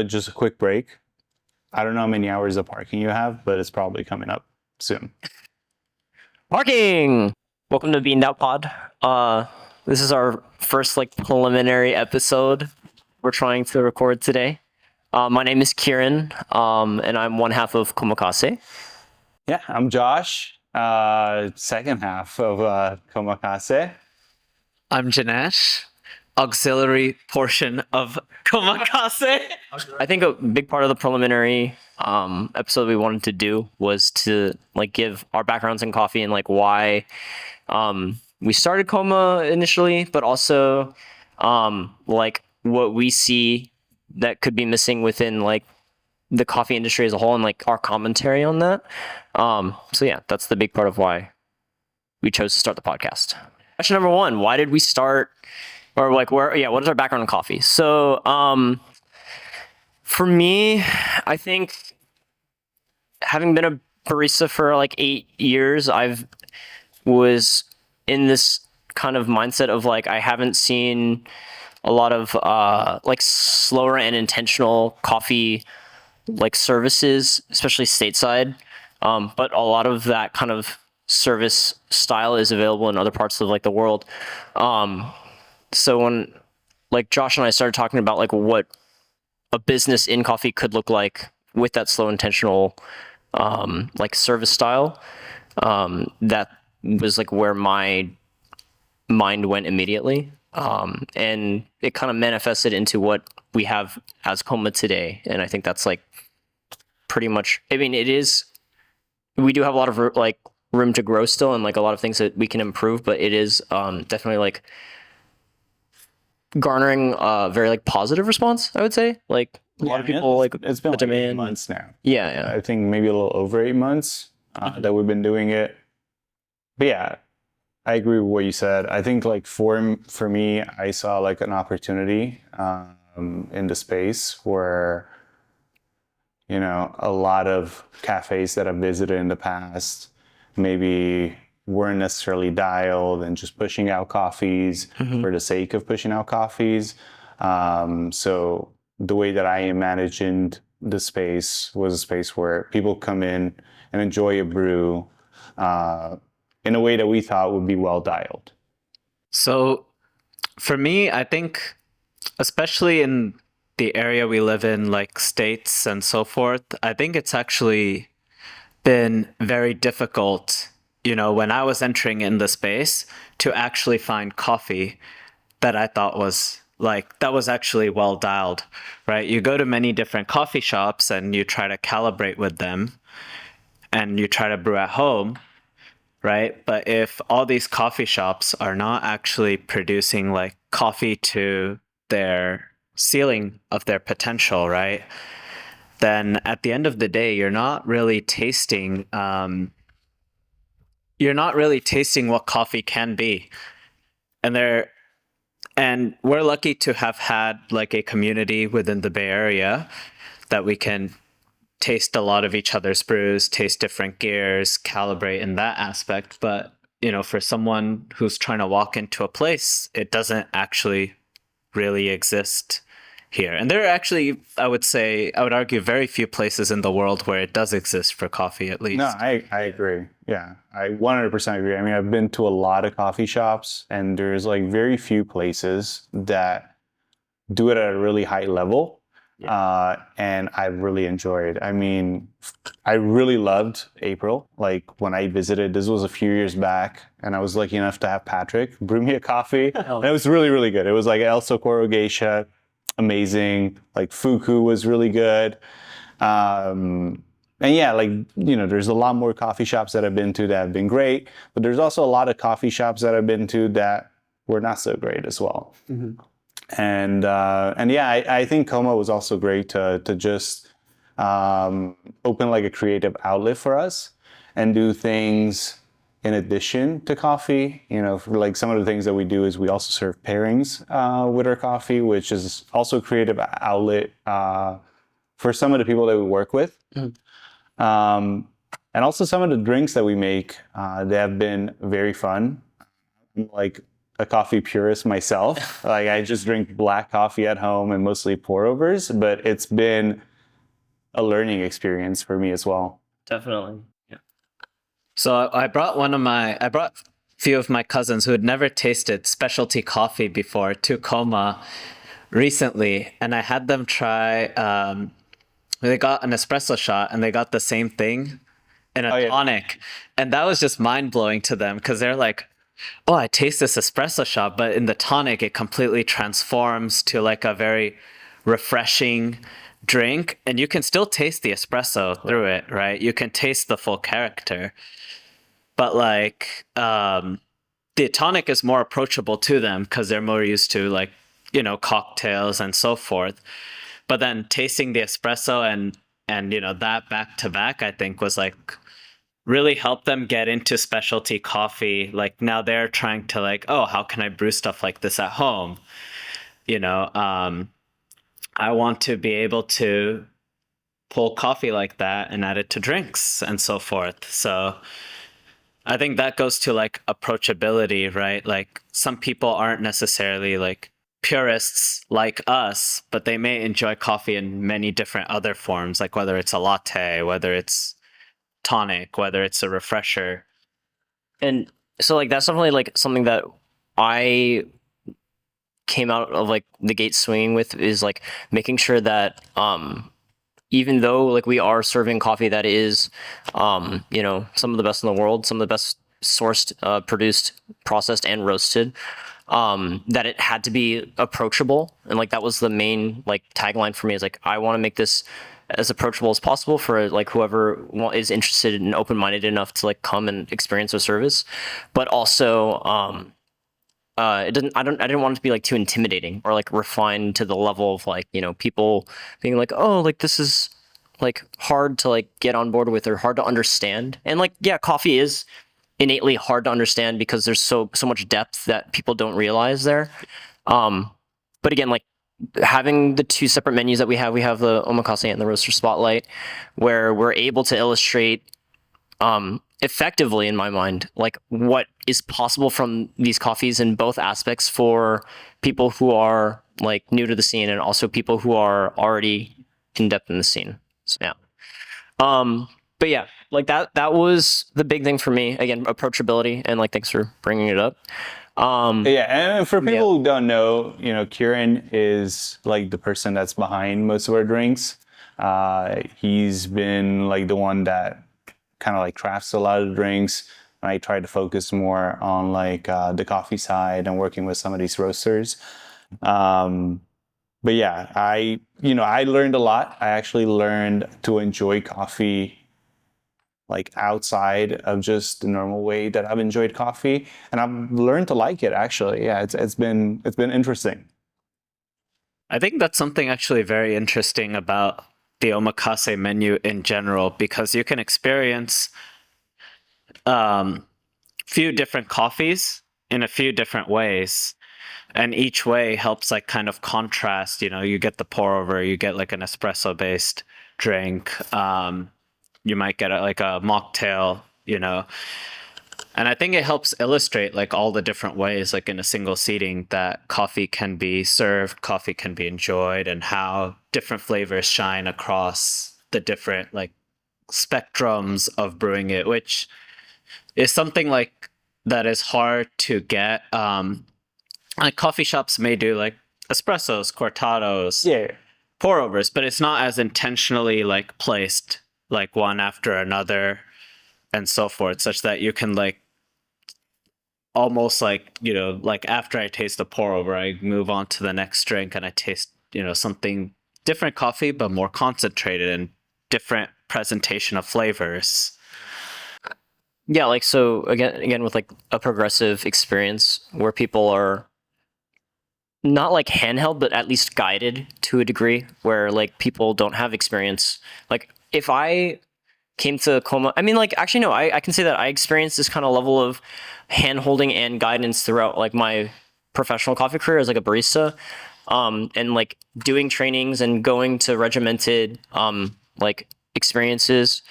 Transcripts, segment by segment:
just a quick break. I don't know how many hours of parking you have, but it's probably coming up soon. Parking! Welcome to Beaned Out Pod. This is our first preliminary episode we're trying to record today. My name is Kieran, and I'm one half of Komakase. Yeah, I'm Josh, second half of Komakase. I'm Janesh, auxiliary portion of Komakase. I think a big part of the preliminary episode we wanted to do was to give our backgrounds in coffee and why we started Koma initially, but also what we see that could be missing within the coffee industry as a whole and our commentary on that. So yeah, that's the big part of why we chose to start the podcast. Question number one, why did we start, or what is our background in coffee? So for me, I think having been a barista for 8 years, was in this kind of mindset of I haven't seen a lot of slower and intentional coffee services, especially stateside. But a lot of that kind of service style is available in other parts of the world. So when Josh and I started talking about what a business in coffee could look like with that slow intentional service style, that was where my mind went immediately. And it kind of manifested into what we have as Koma today. And I think that's pretty much, I mean, we do have a lot of room to grow still and a lot of things that we can improve, but it is definitely garnering a very positive response, I would say. A lot of people it's been the demand. 8 months now. Yeah. I think maybe a little over 8 months that we've been doing it. But yeah, I agree with what you said. I think for me, I saw an opportunity in the space where, a lot of cafes that I've visited in the past maybe weren't necessarily dialed and just pushing out coffees for the sake of pushing out coffees. So the way that I imagined the space was a space where people come in and enjoy a brew in a way that we thought would be well dialed. So for me, I think, especially in the area we live in, states and so forth, I think it's actually been very difficult, when I was entering in the space, to actually find coffee that I thought was that was actually well dialed, right? You go to many different coffee shops and you try to calibrate with them and you try to brew at home, right? But if all these coffee shops are not actually producing coffee to their ceiling of their potential, right? Then at the end of the day, you're not really tasting what coffee can be. And we're lucky to have had a community within the Bay Area that we can taste a lot of each other's brews, taste different gears, calibrate in that aspect. But, for someone who's trying to walk into a place, it doesn't actually really exist here. And there are actually, I would argue, very few places in the world where it does exist for coffee, at least. No, I agree. Yeah, I 100% agree. I mean, I've been to a lot of coffee shops and there's very few places that do it at a really high level. Yeah. And I really enjoyed. I mean, I really loved April. When I visited, this was a few years back, and I was lucky enough to have Patrick brew me a coffee. And it was really, really good. It was El Socorro Geisha, amazing. Fuku was really good. And yeah, there's a lot more coffee shops that I've been to that have been great, but there's also a lot of coffee shops that I've been to that were not so great as well. Mm-hmm. And yeah, I think Koma was also great to just open a creative outlet for us and do things in addition to coffee. For some of the things that we do is we also serve pairings with our coffee, which is also a creative outlet for some of the people that we work with. And also some of the drinks that we make, they have been very fun. I'm a coffee purist myself. Like I just drink black coffee at home and mostly pour overs, but it's been a learning experience for me as well. Definitely. Yeah. So I brought a few of my cousins who had never tasted specialty coffee before to Coma recently, and I had them try. They got an espresso shot, and they got the same thing in a tonic, and that was just mind blowing to them because they're like, "Oh, I taste this espresso shot, but in the tonic, it completely transforms to like a very refreshing drink, and you can still taste the espresso through it, right? You can taste the full character, but like the tonic is more approachable to them because they're more used to like cocktails and so forth. But then tasting the espresso and that back to back, I think was like really helped them get into specialty coffee. Like now they're trying to like, oh, how can I brew stuff like this at home? I want to be able to pull coffee like that and add it to drinks and so forth. So I think that goes to like approachability, right? Like some people aren't necessarily like purists like us, but they may enjoy coffee in many different other forms, like whether it's a latte, whether it's tonic, whether it's a refresher. And so like that's definitely like something that I came out of like the gate swinging with, is like making sure that even though like we are serving coffee that is some of the best in the world, some of the best sourced, produced, processed, and roasted, that it had to be approachable. And like that was the main like tagline for me, is like I want to make this as approachable as possible for like whoever is interested and open-minded enough to like come and experience our service, but also I didn't want it to be like too intimidating or like refined to the level of like people being like, oh, like this is like hard to like get on board with or hard to understand. And like yeah, coffee is innately hard to understand because there's so much depth that people don't realize there. But again, like having the two separate menus that we have the Omakase and the Roaster Spotlight, where we're able to illustrate effectively, in my mind, like what is possible from these coffees in both aspects for people who are like new to the scene and also people who are already in depth in the scene. So, yeah. But yeah, like that was the big thing for me. Again, approachability, and like thanks for bringing it up. Yeah, and for people who don't know, Kieran is like the person that's behind most of our drinks. He's been like the one that kind of like crafts a lot of the drinks. I try to focus more on like the coffee side and working with some of these roasters. But yeah, I learned a lot. I actually learned to enjoy coffee like outside of just the normal way that I've enjoyed coffee, and I've learned to like it actually. Yeah, it's been interesting. I think that's something actually very interesting about the Omakase menu in general, because you can experience few different coffees in a few different ways, and each way helps like kind of contrast. You get the pour over, you get like an espresso based drink, you might get like a mocktail, and I think it helps illustrate like all the different ways, like in a single seating, that coffee can be served, coffee can be enjoyed, and how different flavors shine across the different like spectrums of brewing it, which is something like that is hard to get. Like coffee shops may do like espressos, cortados, pour overs, but it's not as intentionally like placed like one after another and so forth, such that you can like almost like like after I taste the pour over, I move on to the next drink and I taste something different coffee, but more concentrated and different presentation of flavors. Yeah, like so again with like a progressive experience where people are not like handheld, but at least guided to a degree, where like people don't have experience. Like if I came to Coma, I mean, like actually no, I can say that I experienced this kind of level of hand holding and guidance throughout like my professional coffee career as like a barista, and like doing trainings and going to regimented like experiences,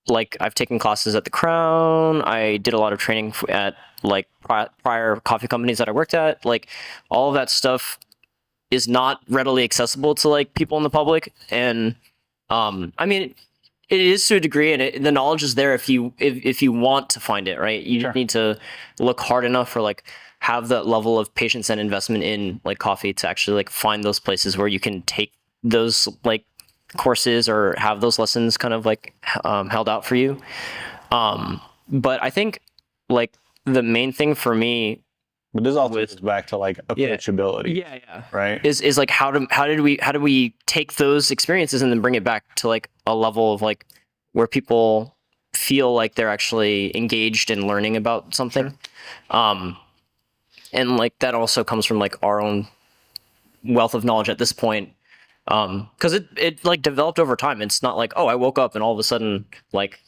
like I've taken classes at the Crown. I did a lot of training at like prior coffee companies that I worked at. Like all of that stuff is not readily accessible to like people in the public. And I mean, it is to a degree, and the knowledge is there if you want to find it, right? You just need to look hard enough for like have that level of patience and investment in like coffee to actually like find those places where you can take those like courses or have those lessons kind of like held out for you. But I think like the main thing for me, but this also goes back to like approachability. yeah, right? Is like how do we take those experiences and then bring it back to like a level of like where people feel like they're actually engaged in learning about something. And like that also comes from like our own wealth of knowledge at this point. Because it like developed over time. It's not like, oh, I woke up and all of a sudden like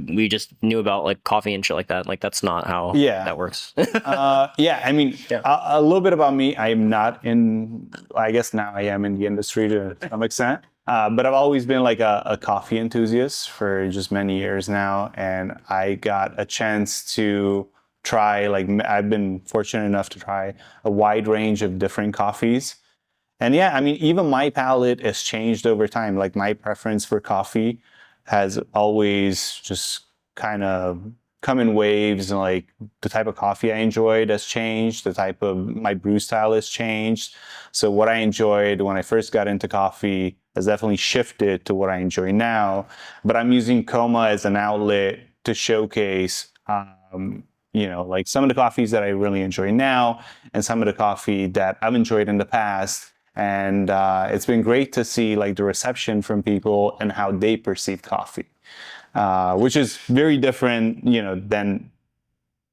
we just knew about like coffee and shit like that. Like that's not how that works. I mean, a little bit about me. I'm not in, I guess now I am in the industry to some extent. But I've always been like a coffee enthusiast for just many years now. And I got a chance to try, like I've been fortunate enough to try a wide range of different coffees. And yeah, I mean, even my palate has changed over time. Like my preference for coffee has always just kind of come in waves, and like the type of coffee I enjoyed has changed. The type of my brew style has changed. So what I enjoyed when I first got into coffee has definitely shifted to what I enjoy now. But I'm using Koma as an outlet to showcase, like some of the coffees that I really enjoy now and some of the coffee that I've enjoyed in the past. And it's been great to see like the reception from people and how they perceive coffee, which is very different, than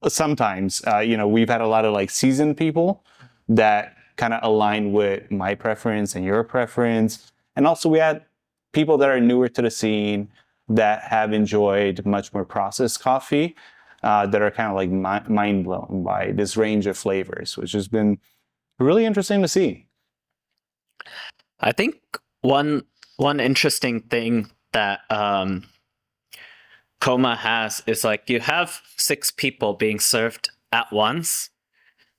sometimes, we've had a lot of like seasoned people that kind of align with my preference and your preference. And also we had people that are newer to the scene that have enjoyed much more processed coffee, that are kind of like mind blown by this range of flavors, which has been really interesting to see. I think one interesting thing that Koma has is like you have 6 people being served at once,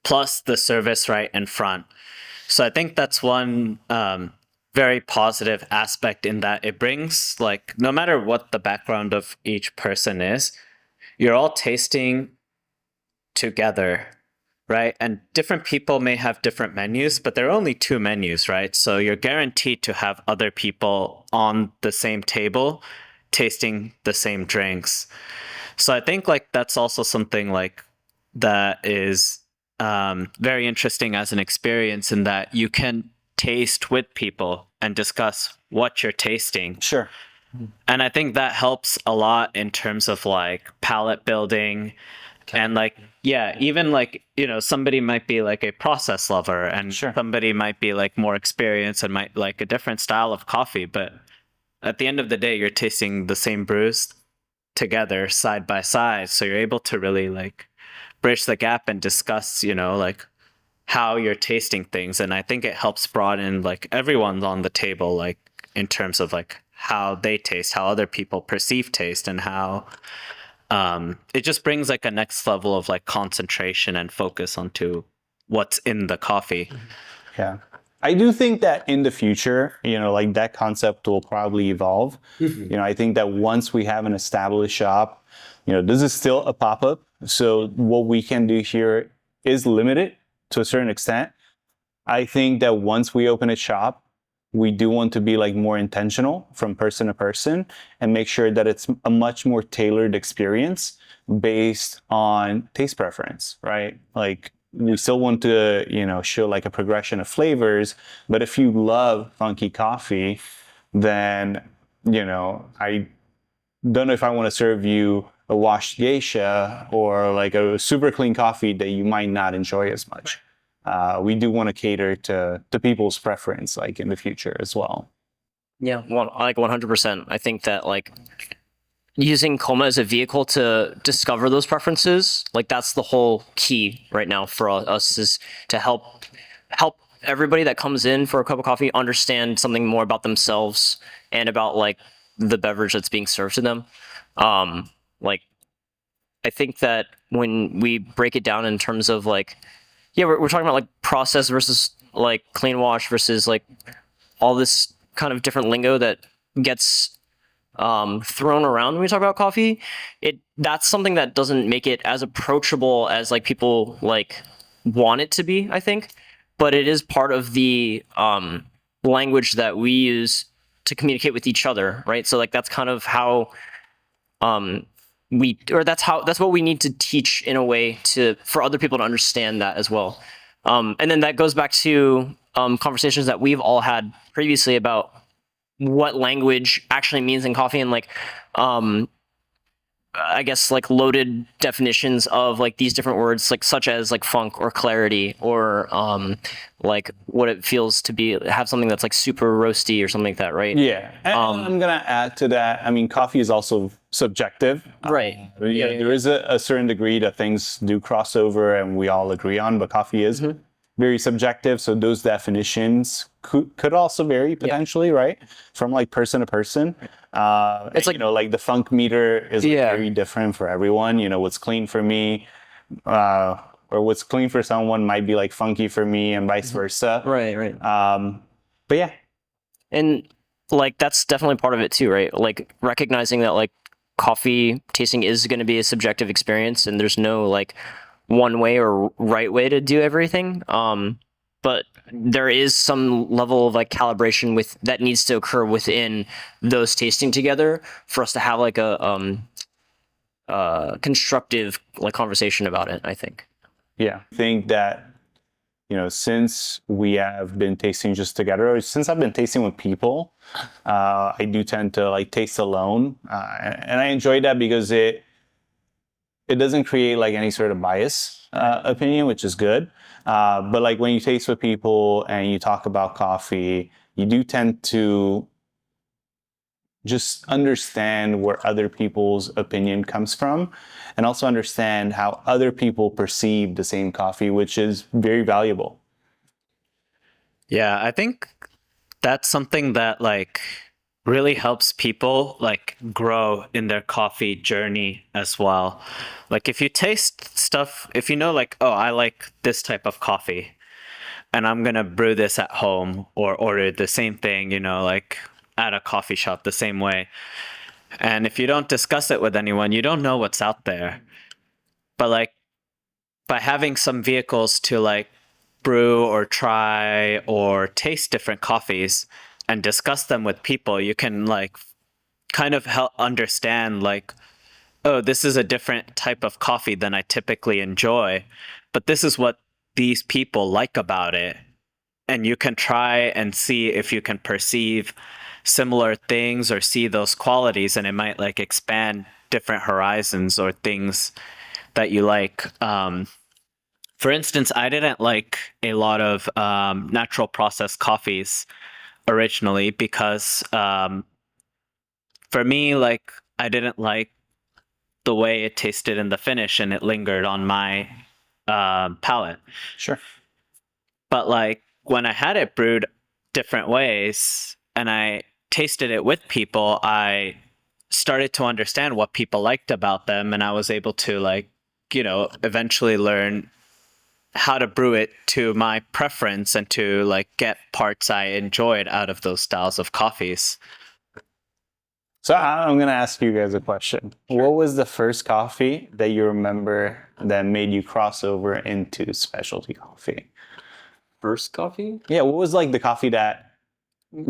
plus the service right in front. So I think that's one very positive aspect in that it brings, like, no matter what the background of each person is, you're all tasting together, right? And different people may have different menus, but there are only 2 menus, right? So you're guaranteed to have other people on the same table tasting the same drinks. So I think like that's also something like that is very interesting as an experience, in that you can taste with people and discuss what you're tasting. Sure. And I think that helps a lot in terms of like palate building. And like, yeah, even like, somebody might be like a process lover, and somebody might be like more experienced and might like a different style of coffee. But at the end of the day, you're tasting the same brews together side by side. So you're able to really like bridge the gap and discuss, like how you're tasting things. And I think it helps broaden like everyone's on the table, like in terms of like how they taste, how other people perceive taste, and how it just brings like a next level of like concentration and focus onto what's in the coffee. Yeah. I do think that in the future, like that concept will probably evolve. I think that once we have an established shop, this is still a pop-up. So what we can do here is limited to a certain extent. I think that once we open a shop, we do want to be like more intentional from person to person and make sure that it's a much more tailored experience based on taste preference, right? Like we still want to, show like a progression of flavors, but if you love funky coffee, then, I don't know if I want to serve you a washed geisha or like a super clean coffee that you might not enjoy as much. We do want to cater to people's preference, like in the future as well. Yeah, well, like 100%. I think that like using Koma as a vehicle to discover those preferences, like that's the whole key right now for us, is to help everybody that comes in for a cup of coffee understand something more about themselves and about like the beverage that's being served to them. Like, I think that when we break it down in terms of like, yeah, we're talking about like process versus like clean wash versus like all this kind of different lingo that gets thrown around when we talk about coffee. That's something that doesn't make it as approachable as like people like want it to be, I think. But it is part of the language that we use to communicate with each other, right? So like that's kind of how that's what we need to teach in a way for other people to understand that as well. And then that goes back to conversations that we've all had previously about what language actually means in coffee, and like I guess like loaded definitions of like these different words, like such as like funk or clarity, or like what it feels to have something that's like super roasty or something like that, right? Yeah, and I'm gonna add to that. I mean, coffee is also subjective, right? There is a certain degree that things do cross over, and we all agree on. But coffee is very subjective, so those definitions could also vary potentially, right, from like person to person. It's like, like the funk meter is like very different for everyone. What's clean for me, or what's clean for someone might be like funky for me, and vice versa. Right. But yeah, and like that's definitely part of it too, right? Like recognizing that like coffee tasting is going to be a subjective experience, and there's no like one way or right way to do everything. But there is some level of like calibration that needs to occur within those tasting together for us to have like a constructive like conversation about it, I think. Yeah, I think that since we have been tasting just together, or since I've been tasting with people, I do tend to like taste alone, and I enjoy that because it doesn't create like any sort of bias opinion, which is good. But like when you taste with people and you talk about coffee, you do tend to just understand where other people's opinion comes from, and also understand how other people perceive the same coffee, which is very valuable. Yeah, I think that's something that like really helps people like grow in their coffee journey as well. Like if you taste stuff, if you know like, oh, I like this type of coffee and I'm gonna brew this at home or order the same thing, like at a coffee shop the same way. And if you don't discuss it with anyone, you don't know what's out there. But like by having some vehicles to like brew or try or taste different coffees and discuss them with people, you can like kind of help understand like, oh, this is a different type of coffee than I typically enjoy, but this is what these people like about it. And you can try and see if you can perceive similar things or see those qualities, and it might like expand different horizons or things that you like. For instance, I didn't like a lot of natural processed coffees originally because for me, like I didn't like the way it tasted in the finish, and it lingered on my palate. Sure. But like when I had it brewed different ways and I tasted it with people, I started to understand what people liked about them, and I was able to like, eventually learn how to brew it to my preference and to like get parts I enjoyed out of those styles of coffees. So I'm going to ask you guys a question. What was the first coffee that you remember that made you cross over into specialty coffee? First coffee? Yeah, what was like the coffee that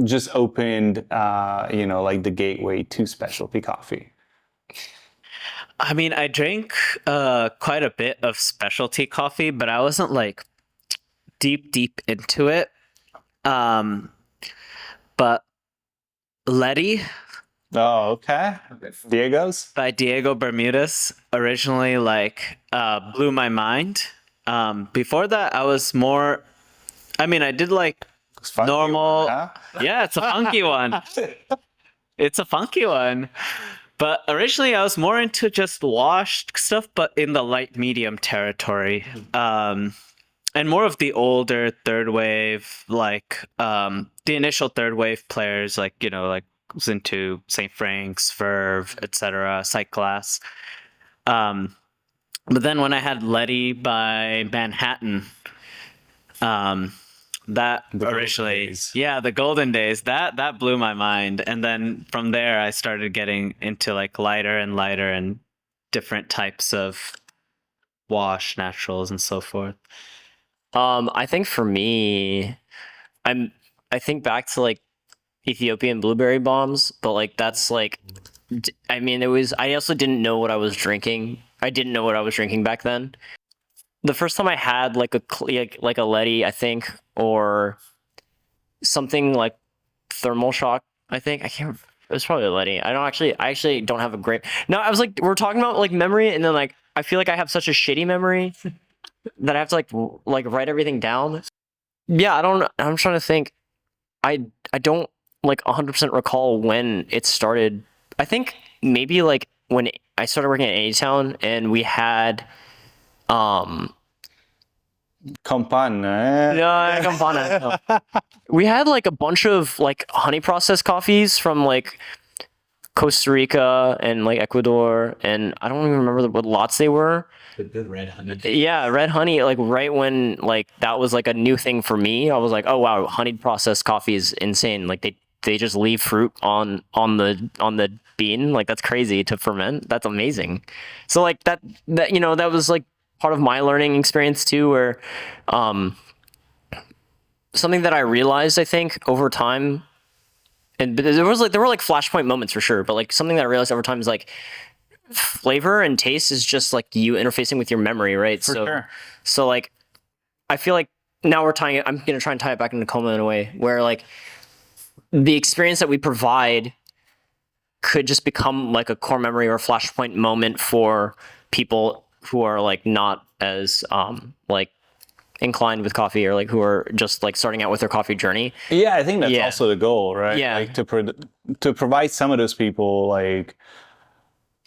just opened, like the gateway to specialty coffee? I mean, I drank quite a bit of specialty coffee, but I wasn't like deep into it. But Letty. Oh, okay. Diego's? By Diego Bermudez originally like blew my mind. Before that, I was more. I mean, I did like normal. Huh? Yeah, it's a funky one. It's a funky one. But originally, I was more into just washed stuff, but in the light medium territory. And more of the older third wave, like the initial third wave players, like, like was into St. Frank's, Verve, etc., Psych Glass. But then when I had Letty by Manhattan, that originally, the golden days, that blew my mind. And then from there, I started getting into like lighter and different types of wash, naturals, and so forth. I think for me, I think back to like Ethiopian blueberry bombs, but like that's like, I mean, I also didn't know what I was drinking. I didn't know what I was drinking back then. The first time I had like a Letty, I think, or something like Thermal Shock, I think. I can't. It was probably a Letty. I actually don't have a great. No, I was like, we're talking about like memory, and then like I feel like I have such a shitty memory that I have to like write everything down. Yeah, I don't. I'm trying to think. I don't like 100% recall when it started. I think maybe like when I started working at A-Town and we had Campana. No, Campana. No. We had like a bunch of like honey processed coffees from like Costa Rica and like Ecuador, and I don't even remember what lots they were. The good red honey. Yeah, red honey. Like right when like that was like a new thing for me, I was like, oh wow, honey processed coffee is insane. Like they just leave fruit on the bean. Like that's crazy to ferment. That's amazing. So like that that was like part of my learning experience too, where something that I realized I think over time, and there were like flashpoint moments for sure, but like something that I realized over time is like flavor and taste is just like you interfacing with your memory, right? For sure. So like I feel like now I'm gonna try and tie it back into Coma in a way where like the experience that we provide could just become like a core memory or a flashpoint moment for people who are like not as like inclined with coffee, or like who are just like starting out with their coffee journey. Yeah, I think that's also the goal, right? Yeah. Like to provide some of those people like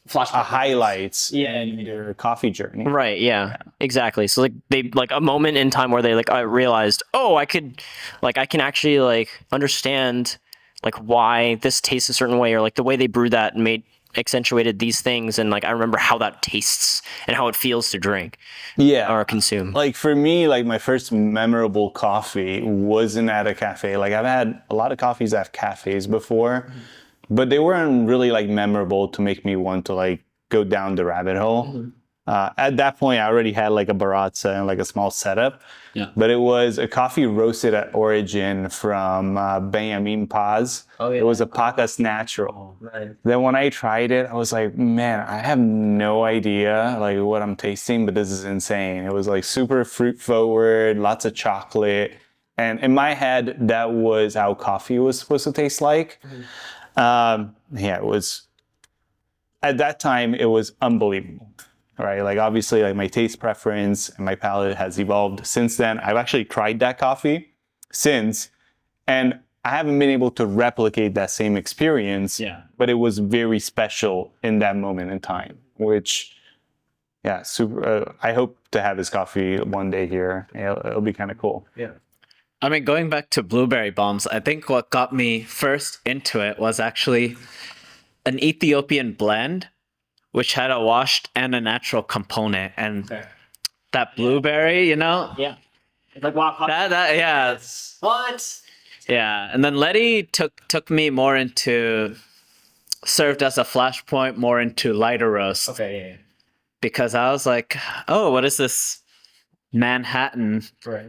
highlights in their coffee journey. Right. Yeah, exactly. So like they like a moment in time where they like I realized, oh, I can actually like understand like why this tastes a certain way, or like the way they brewed that accentuated these things, and like I remember how that tastes and how it feels to drink or consume. Like for me, like my first memorable coffee wasn't at a cafe. Like I've had a lot of coffees at cafes before, but they weren't really like memorable to make me want to like go down the rabbit hole. At that point I already had like a Baratza and like a small setup, but it was a coffee roasted at origin from Benjamin Paz. It was a Pacas Natural. Then when I tried it, I was like, man, I have no idea like what I'm tasting, but this is insane. It was like super fruit forward, lots of chocolate. And in my head, that was how coffee was supposed to taste like. It was, at that time, it was unbelievable. Right, like obviously, like my taste preference and my palate has evolved since then. I've actually tried that coffee since, and I haven't been able to replicate that same experience. But it was very special in that moment in time. Which, super. I hope to have this coffee one day here. It'll be kind of cool. Yeah. I mean, going back to blueberry bombs, I think what got me first into it was actually an Ethiopian blend, which had a washed and a natural component, and that blueberry, you know, It's like wow, what? Yeah, and then Letty took me more into, served as a flashpoint more into lighter roast. Because I was like, oh, what is this Manhattan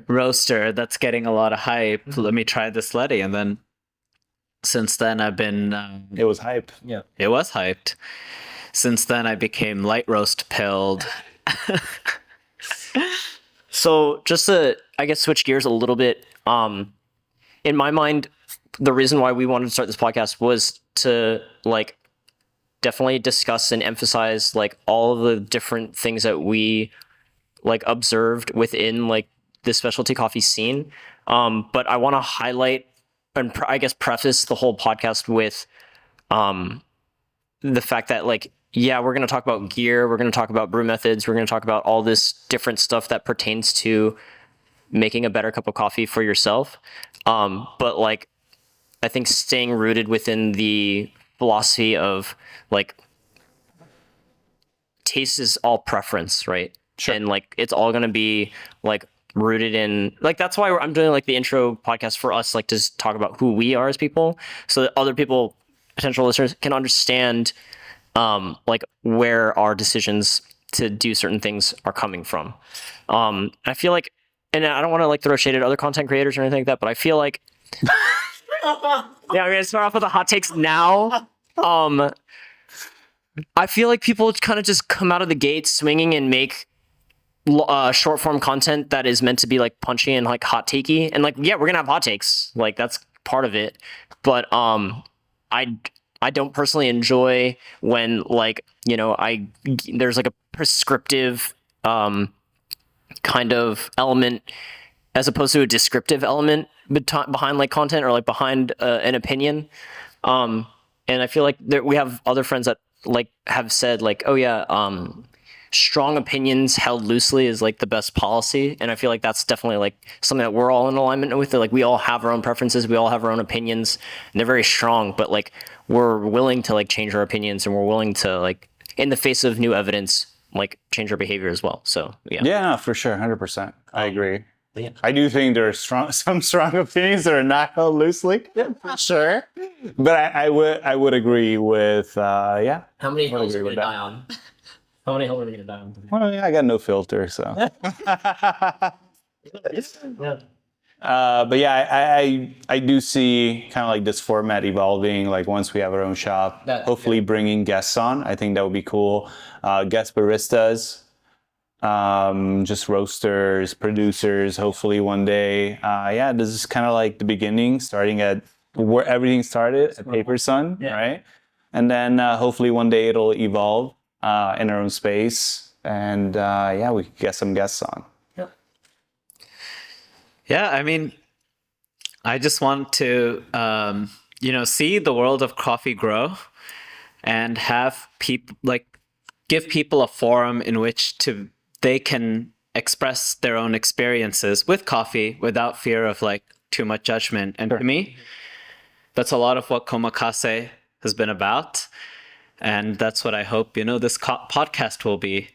roaster that's getting a lot of hype? Let me try this Letty, and then since then I've been. It was hype. Yeah, it was hyped. Since then, I became light roast pilled. So just to, I guess, switch gears a little bit, in my mind, the reason why we wanted to start this podcast was to like definitely discuss and emphasize like all of the different things that we like observed within like the specialty coffee scene. But I want to highlight and I guess preface the whole podcast with the fact that like, we're going to talk about gear. We're going to talk about brew methods. We're going to talk about all this different stuff that pertains to making a better cup of coffee for yourself. But like, I think staying rooted within the philosophy of like taste is all preference, right? Sure. And like it's all gonna be like rooted in like that's why I'm doing like the intro podcast for us, like to just talk about who we are as people, so that other people, potential listeners, can understand like where our decisions to do certain things are coming from. I feel like, and I don't want to like throw shade at other content creators or anything like that, but I feel like yeah, I'm gonna start off with the hot takes now. I feel like people kind of just come out of the gate swinging and make short form content that is meant to be like punchy and like hot takey, and like yeah, we're gonna have hot takes, like that's part of it, but I don't personally enjoy when like, you know, there's like a prescriptive kind of element as opposed to a descriptive element behind like content or like behind an opinion. And I feel like we have other friends that like have said like, oh yeah, strong opinions held loosely is like the best policy. And I feel like that's definitely like something that we're all in alignment with. Like we all have our own preferences, we all have our own opinions, and they're very strong, but like we're willing to like change our opinions, and we're willing to like, in the face of new evidence, like change our behavior as well. So yeah. Yeah, no, for sure. 100%. I agree. Yeah. I do think there are some strong opinions that are not held loosely. Yeah, for sure. But I would agree with, yeah. How many hills hills are are we we gonna gonna die on? How many hills are we gonna die on? Well, yeah, I got no filter, so. Yeah. But yeah, I do see kind of like this format evolving. Like once we have our own shop, hopefully bringing guests on. I think that would be cool. Guest baristas, just roasters, producers. Hopefully one day. Yeah, this is kind of like the beginning, starting at where everything started at Paper Sun, right? And then hopefully one day it'll evolve in our own space, and yeah, we can get some guests on. Yeah, I mean, I just want to, you know, see the world of coffee grow and have people like give people a forum in which they can express their own experiences with coffee without fear of like too much judgment. And to me, that's a lot of what Komakase has been about. And that's what I hope, you know, this podcast will be.